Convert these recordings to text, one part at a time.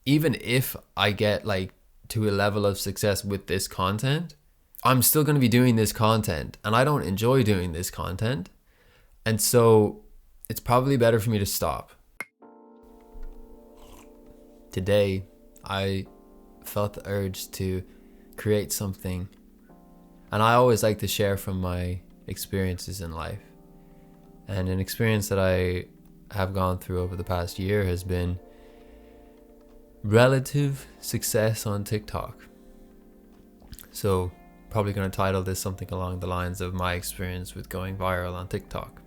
even if I get like to a level of success with this content, I'm still going to be doing this content and I don't enjoy doing this content. And so it's probably better for me to stop. Today, I felt the urge to create something, and I always like to share from my experiences in life. And an experience that I have gone through over the past year has been relative success on TikTok. So probably going to title this something along the lines of my experience with going viral on TikTok.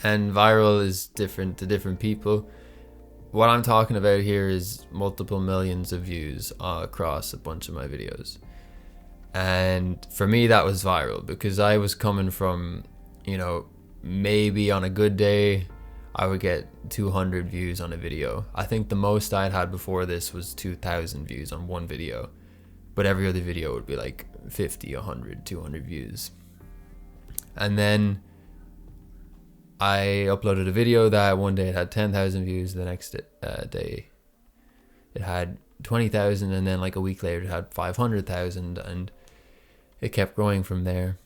And viral is different to different people. What I'm talking about here is multiple millions of views across a bunch of my videos. And for me, that was viral because I was coming from, maybe on a good day, I would get 200 views on a video. I think the most I'd had before this was 2,000 views on one video. But every other video would be like 50, 100, 200 views. And then I uploaded a video that one day it had 10,000 views. The next day it had 20,000. And then like a week later it had 500,000. And it kept growing from there.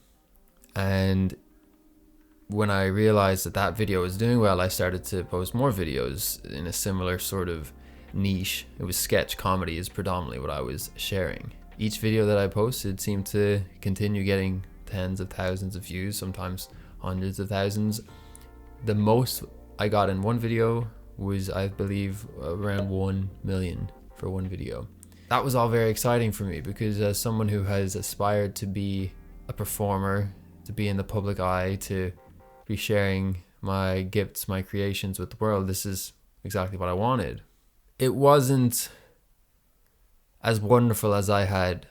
And when I realized that video was doing well, I started to post more videos in a similar sort of niche. It was sketch comedy is predominantly what I was sharing. Each video that I posted seemed to continue getting tens of thousands of views, sometimes hundreds of thousands. The most I got in one video was, I believe, around 1 million for one video. That was all very exciting for me because as someone who has aspired to be a performer, to be in the public eye, to be sharing my gifts, my creations with the world, this is exactly what I wanted. It wasn't as wonderful as I had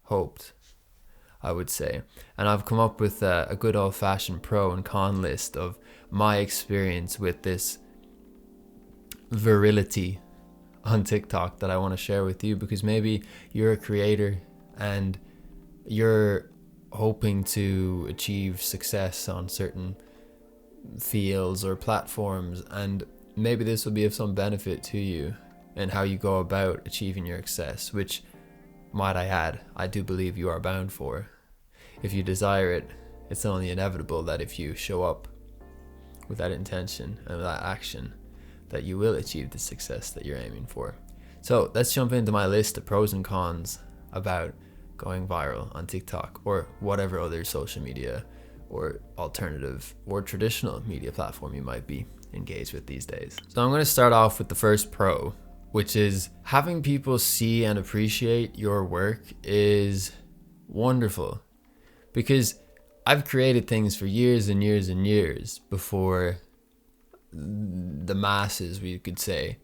hoped, I would say. And I've come up with a good old-fashioned pro and con list of my experience with this virility on TikTok that I want to share with you, because maybe you're a creator and you're hoping to achieve success on certain fields or platforms, and maybe this will be of some benefit to you and how you go about achieving your success, which, might I add, I do believe you are bound for. If you desire it, it's only inevitable that if you show up with that intention and that action, that you will achieve the success that you're aiming for. So let's jump into my list of pros and cons about going viral on TikTok or whatever other social media or alternative or traditional media platform you might be engaged with these days. So I'm going to start off with the first pro, which is having people see and appreciate your work is wonderful, because I've created things for years and years and years before the masses, we could say,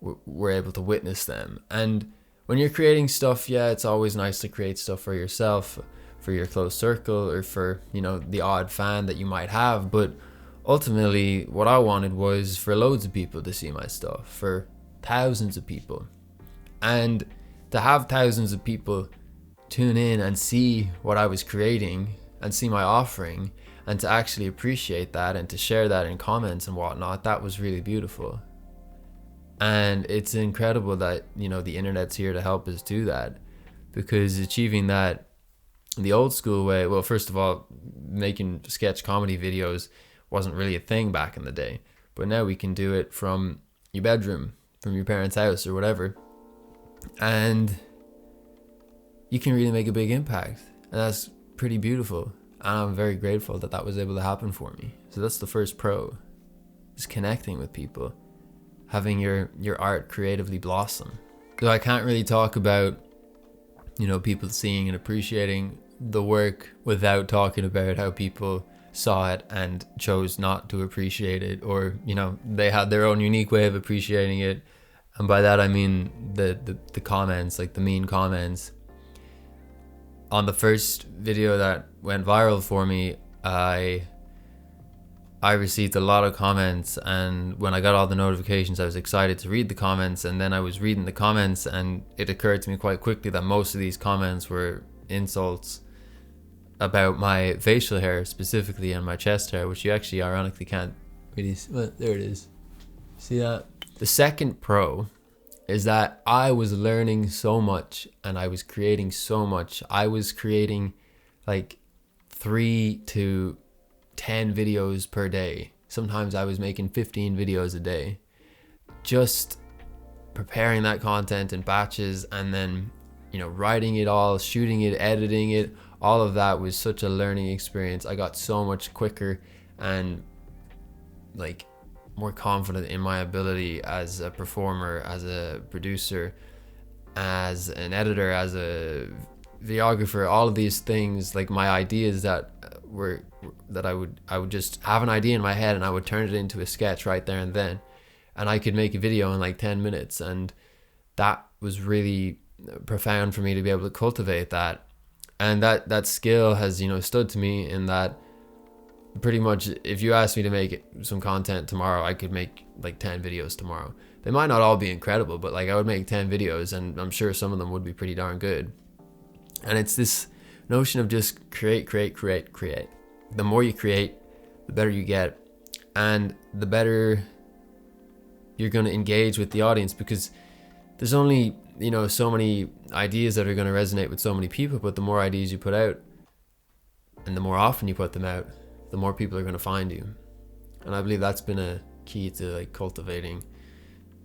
were able to witness them. And when you're creating stuff, yeah, it's always nice to create stuff for yourself, for your close circle, or for, the odd fan that you might have. But ultimately, what I wanted was for loads of people to see my stuff, for thousands of people. And to have thousands of people tune in and see what I was creating and see my offering, and to actually appreciate that and to share that in comments and whatnot, that was really beautiful. And it's incredible that, the internet's here to help us do that, because achieving that the old school way, well, first of all, making sketch comedy videos wasn't really a thing back in the day, but now we can do it from your bedroom, from your parents' house or whatever, and you can really make a big impact, and that's pretty beautiful. And I'm very grateful that that was able to happen for me. So that's the first pro, is connecting with people, having your art creatively blossom. So I can't really talk about, people seeing and appreciating the work without talking about how people saw it and chose not to appreciate it, or, they had their own unique way of appreciating it. And by that I mean the comments, like the mean comments. On the first video that went viral for me, I received a lot of comments, and when I got all the notifications, I was excited to read the comments. And then I was reading the comments, and it occurred to me quite quickly that most of these comments were insults about my facial hair specifically, and my chest hair, which you actually ironically can't really see. Well, there it is. See that? The second pro is that I was learning so much and I was creating so much. I was creating like 3 to 10 videos per day. Sometimes I was making 15 videos a day. Just preparing that content in batches and then, writing it all, shooting it, editing it, all of that was such a learning experience. I got so much quicker and like more confident in my ability as a performer, as a producer, as an editor, as a videographer. All of these things, like my ideas that I would just have an idea in my head and I would turn it into a sketch right there and then, and I could make a video in like 10 minutes. And that was really profound for me to be able to cultivate that. And that skill has, stood to me in that pretty much if you asked me to make some content tomorrow, I could make like 10 videos tomorrow. They might not all be incredible, but like I would make 10 videos and I'm sure some of them would be pretty darn good. And it's this notion of just create. The more you create, the better you get, and the better you're going to engage with the audience, because there's only, so many ideas that are going to resonate with so many people. But the more ideas you put out and the more often you put them out, the more people are going to find you. And I believe that's been a key to like cultivating,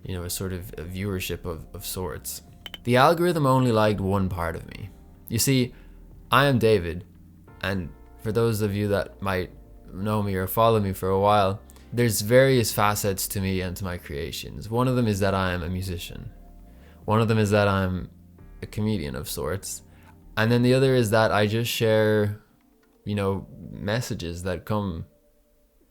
a sort of a viewership of sorts. The algorithm only liked one part of me. You see, I am David, and for those of you that might know me or follow me for a while, there's various facets to me and to my creations. One of them is that I am a musician. One of them is that I'm a comedian of sorts. And then the other is that I just share, messages that come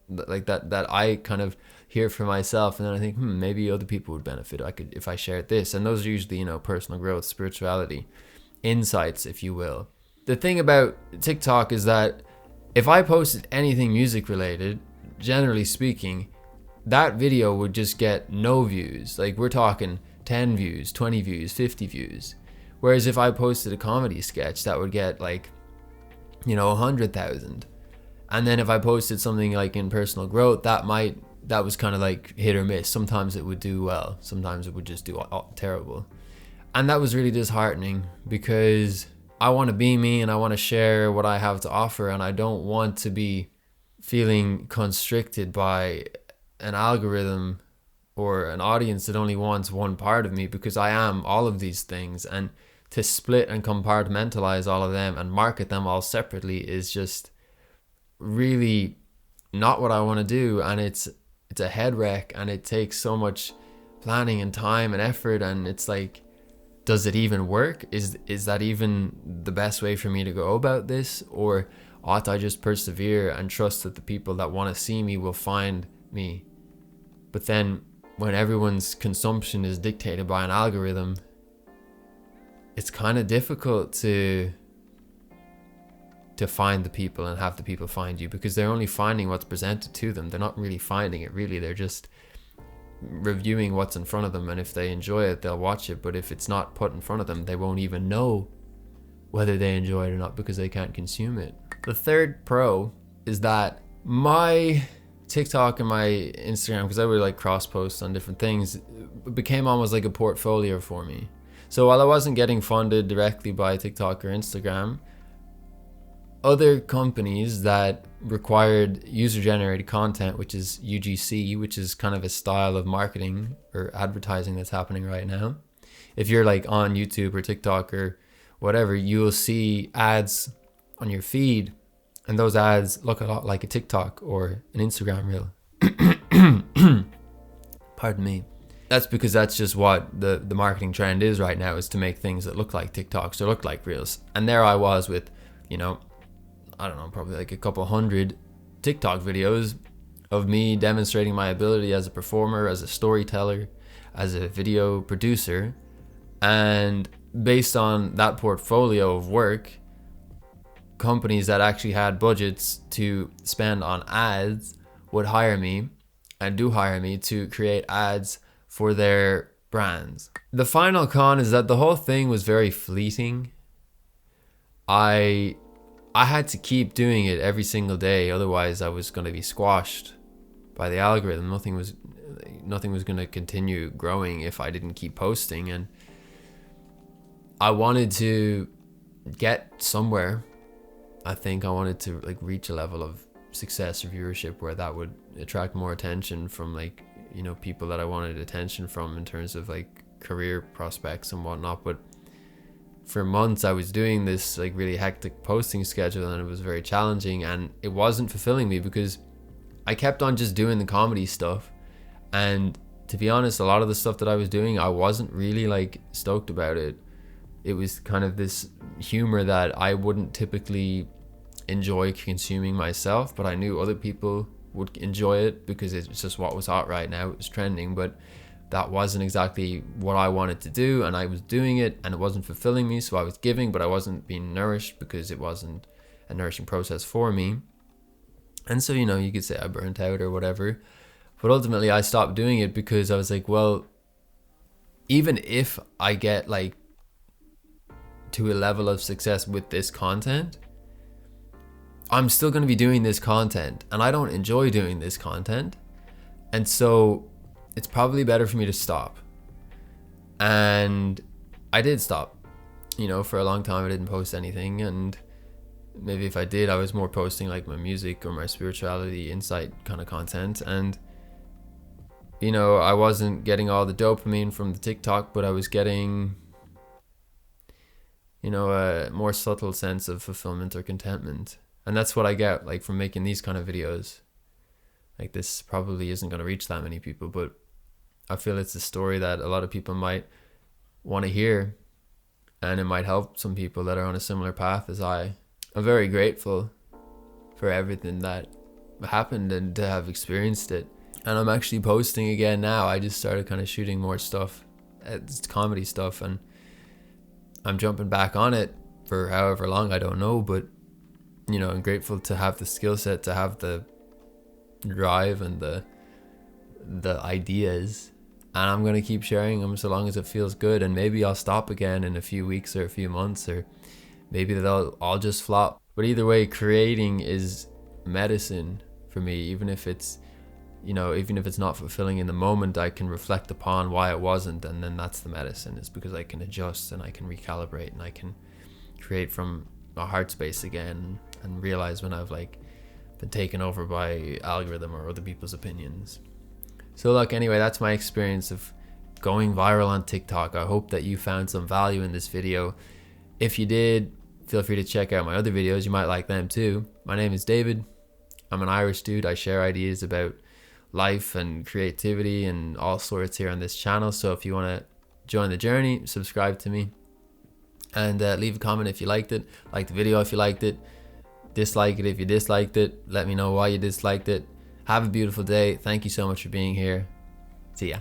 like that I kind of hear for myself, and then I think, maybe other people would benefit if I shared this. And those are usually, personal growth, spirituality, insights, if you will. The thing about TikTok is that if I posted anything music related, generally speaking, that video would just get no views. Like we're talking 10 views, 20 views, 50 views. Whereas if I posted a comedy sketch, that would get like, 100,000. And then if I posted something like in personal growth, that was kind of like hit or miss. Sometimes it would do well, sometimes it would just do terrible. And that was really disheartening, because I want to be me and I want to share what I have to offer, and I don't want to be feeling constricted by an algorithm or an audience that only wants one part of me, because I am all of these things. And to split and compartmentalize all of them and market them all separately is just really not what I want to do. And it's a head wreck, and it takes so much planning and time and effort. And it's like, does it even work? Is that even the best way for me to go about this? Or ought I just persevere and trust that the people that want to see me will find me? But then when everyone's consumption is dictated by an algorithm, it's kind of difficult to find the people and have the people find you, because they're only finding what's presented to them. They're not really finding it, really. They're just reviewing what's in front of them, and if they enjoy it, they'll watch it. But if it's not put in front of them, they won't even know whether they enjoy it or not, because they can't consume it. The third pro is that my TikTok and my Instagram, because I would like cross posts on different things, became almost like a portfolio for me. So while I wasn't getting funded directly by TikTok or Instagram, other companies that required user-generated content, which is UGC, which is kind of a style of marketing or advertising that's happening right now. If you're like on YouTube or TikTok or whatever, you will see ads on your feed, and those ads look a lot like a TikTok or an Instagram reel. Pardon me. That's because that's just what the marketing trend is right now, is to make things that look like TikToks or look like reels. And there I was with, I don't know, probably like a couple hundred TikTok videos of me demonstrating my ability as a performer, as a storyteller, as a video producer. And based on that portfolio of work, companies that actually had budgets to spend on ads would hire me, and do hire me, to create ads for their brands. The final con is that the whole thing was very fleeting. I had to keep doing it every single day, otherwise I was going to be squashed by the algorithm. nothing was going to continue growing if I didn't keep posting. And I wanted to get somewhere. I think I wanted to like reach a level of success or viewership where that would attract more attention from like, you know, people that I wanted attention from in terms of like career prospects and whatnot. But for months I was doing this like really hectic posting schedule, and it was very challenging, and it wasn't fulfilling me because I kept on just doing the comedy stuff. And to be honest, a lot of the stuff that I was doing, I wasn't really like stoked about it. It was kind of this humor that I wouldn't typically enjoy consuming myself, but I knew other people would enjoy it because it's just what was hot right now. It was trending, but that wasn't exactly what I wanted to do, and I was doing it and it wasn't fulfilling me. So I was giving, but I wasn't being nourished because it wasn't a nourishing process for me. And so, you know, you could say I burnt out or whatever, but ultimately I stopped doing it because I was like, well, even if I get like to a level of success with this content, I'm still going to be doing this content, and I don't enjoy doing this content. And so it's probably better for me to stop. And I did stop. You know, for a long time I didn't post anything, and maybe if I did, I was more posting like my music or my spirituality insight kind of content. And you know, I wasn't getting all the dopamine from the TikTok, but I was getting, you know, a more subtle sense of fulfillment or contentment. And that's what I get like from making these kind of videos. Like, this probably isn't going to reach that many people, but I feel it's a story that a lot of people might want to hear, and it might help some people that are on a similar path as I. I'm very grateful for everything that happened and to have experienced it. And I'm actually posting again now. I just started kind of shooting more stuff, it's comedy stuff, and I'm jumping back on it for however long, I don't know, but you know, I'm grateful to have the skill set, to have the drive and the ideas, and I'm gonna keep sharing them so long as it feels good. And maybe I'll stop again in a few weeks or a few months, or maybe they'll all just flop. But either way, creating is medicine for me. Even if it's, you know, even if it's not fulfilling in the moment, I can reflect upon why it wasn't, and then that's the medicine. It's because I can adjust and I can recalibrate and I can create from my heart space again, and realize when I've like been taken over by algorithm or other people's opinions. So look, anyway, that's my experience of going viral on TikTok. I hope that you found some value in this video. If you did, feel free to check out my other videos. You might like them too. My name is David. I'm an Irish dude. I share ideas about life and creativity and all sorts here on this channel. So if you want to join the journey, subscribe to me, and leave a comment if you liked it. Like the video if you liked it. Dislike it if you disliked it. Let me know why you disliked it. Have a beautiful day. Thank you so much for being here. See ya.